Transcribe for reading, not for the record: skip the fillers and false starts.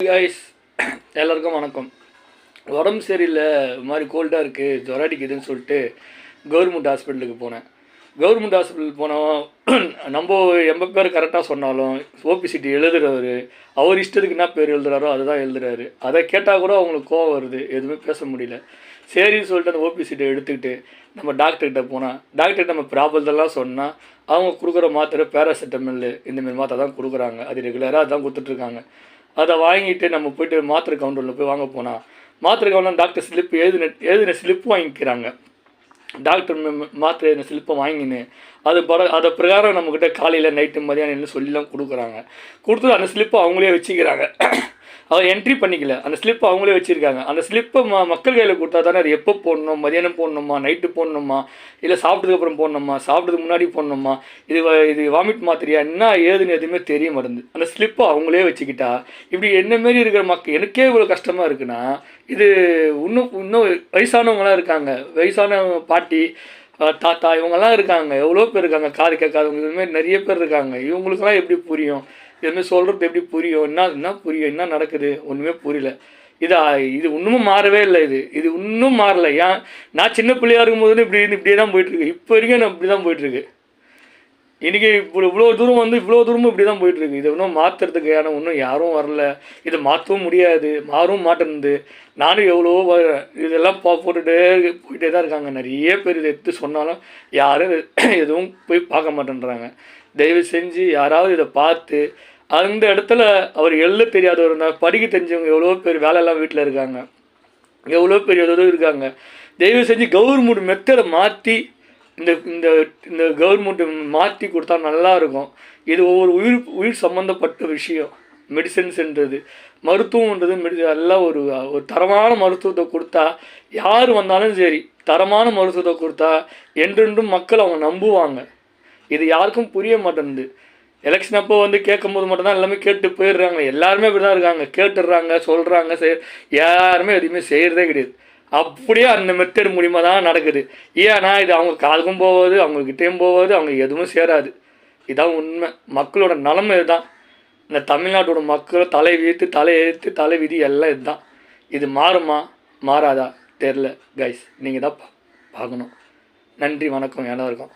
Guys எல்லாருக்கும் வணக்கம். உடம்பு சரியில்லை, இது மாதிரி கோல்டாக இருக்குது, ஜுரம் அடிக்குதுன்னு சொல்லிட்டு கவர்மெண்ட் ஹாஸ்பிட்டலுக்கு போனேன். கவர்மெண்ட் ஹாஸ்பிட்டலுக்கு போனவன் நம்ம எம்ப பேர் கரெக்டாக சொன்னாலும் ஓபிசிட்டி எழுதுறவர் அவர் இஷ்டத்துக்கு என்ன பேர் எழுதுறாரோ அதுதான் எழுதுறாரு. அதை கேட்டால் கூட அவங்களுக்கு கோவம் வருது, எதுவுமே பேச முடியல. சரின்னு சொல்லிட்டு அந்த ஓபிசிட்டை எடுத்துக்கிட்டு நம்ம டாக்டர்கிட்ட போனால் டாக்டர்கிட்ட நம்ம ப்ராப்ளத்தெல்லாம் சொன்னால் அவங்க கொடுக்குற மாத்திரை பேராசிட்டமல் இந்தமாரி மாத்திரை தான் கொடுக்குறாங்க. அது ரெகுலராக அதான் கொடுத்துட்ருக்காங்க. அதை வாங்கிட்டு நம்ம போய்ட்டு மாத்திரை கவுண்டரில் போய் வாங்க போனால் மாத்திரை கவுண்டர் டாக்டர் ஸ்லிப் எழுதின ஸ்லிப்பு வாங்கிக்கிறாங்க. டாக்டர் மாத்திரை எழுதின ஸ்லிப்பை வாங்கின்னு அதை பிரகாரம் நம்மக்கிட்ட காலையில் நைட்டு மதியானம் சொல்லிலாம் கொடுக்குறாங்க. கொடுத்து அந்த ஸ்லிப்பை அவங்களே வச்சுக்கிறாங்க. அதை என்ட்ரி பண்ணிக்கல, அந்த ஸ்லிப்பை அவங்களே வச்சுருக்காங்க. அந்த ஸ்லிப்பை மக்கள் கையில் கொடுத்தா தானே அது எப்போ போடணும், மதியானம் போடணுமா, நைட்டு போடணுமா, இல்லை சாப்பிட்டதுக்கப்புறம் போடணுமா, சாப்பிட்றதுக்கு முன்னாடி போடணுமா, இது வாமிட் மாத்திரையா என்ன ஏதுன்னு எதுவுமே தெரிய மாட்டேங்குது. அந்த ஸ்லிப்பை அவங்களே வச்சுக்கிட்டா இப்படி என்னமாரி இருக்கிற எனக்கே இவ்வளோ கஷ்டமாக இருக்குன்னா, இது இன்னும் வயசானவங்களாம் இருக்காங்க, வயசான பாட்டி தாத்தா இவங்கெல்லாம் இருக்காங்க, எவ்வளோ பேர் இருக்காங்க, காது கேட்காதவங்க இதுமாரி நிறைய பேர் இருக்காங்க. இவங்களுக்கெல்லாம் எப்படி புரியும்? இதுமாதிரி சொல்கிறது எப்படி புரியும்? என்ன புரியும்? என்ன நடக்குது? ஒன்றுமே புரியல. இது இன்னமும் மாறவே இல்லை. இது இன்னும் மாறலை. ஏன் நான் சின்ன பிள்ளையாக இருக்கும்போது இப்படியே தான் போயிட்டுருக்கு. இப்போ வரைக்கும் நான் இப்படி தான் போயிட்டுருக்கு. இன்றைக்கி இவ்வளோ தூரம் இவ்வளோ தூரமும் இப்படி தான் போயிட்டுருக்கு. இதை இன்னும் மாற்றுறதுக்கு இன்னும் யாரும் வரல. இதை மாற்றவும் முடியாது, மாறவும் மாட்டேன்து. நானும் எவ்வளோ இதெல்லாம் போயிட்டே தான் இருக்காங்க. நிறைய பேர் இதை எடுத்து சொன்னாலும் யாரும் எதுவும் போய் பார்க்க மாட்டேன்றாங்க. தயவு செஞ்சு யாராவது இதை பார்த்து அந்த இடத்துல அவர் எழுத தெரியாதவர் படிக்க தெரிஞ்சவங்க எவ்வளோ பேர் வேலையெல்லாம் வீட்டில் இருக்காங்க, எவ்வளோ பேர் எதோ இருக்காங்க. தயவு செஞ்சு கவர்மெண்ட் மெத்தடை மாற்றி இந்த இந்த கவர்மெண்ட்டு மாற்றி கொடுத்தா நல்லாயிருக்கும். இது ஒவ்வொரு உயிர் சம்மந்தப்பட்ட விஷயம். மெடிசன்ஸ்ன்றது மருத்துவம்ன்றது எல்லாம் ஒரு தரமான மருத்துவத்தை கொடுத்தா யார் வந்தாலும் சரி, தரமான மருத்துவத்தை கொடுத்தா என்றென்றும் மக்கள் அவங்க நம்புவாங்க. இது யாருக்கும் புரிய மாட்டேங்குது. எலெக்ஷன் அப்போ கேட்கும்போது மட்டும்தான் எல்லாமே கேட்டு போயிடுறாங்க. எல்லாருமே இப்படி தான் இருக்காங்க, கேட்டுடுறாங்க, சொல்கிறாங்க, யாருமே எதுவுமே செய்கிறதே கிடையாது. அப்படியே அந்த மெத்தட் மூலிமா தான் நடக்குது. ஏன்னா இது அவங்க காலுக்கும் போவது, அவங்கக்கிட்டேயும் போவது, அவங்க எதுவும் சேராது. இதான் உண்மை. மக்களோட நிலைமை இதுதான். இந்த தமிழ்நாட்டோட மக்கள் தலை எழுத்து தலை விதி எல்லாம் இதுதான். இது மாறுமா மாறாதா தெரில கைஸ், நீங்கள் தான் பார்க்கணும். நன்றி, வணக்கம் எல்லாருக்கும்.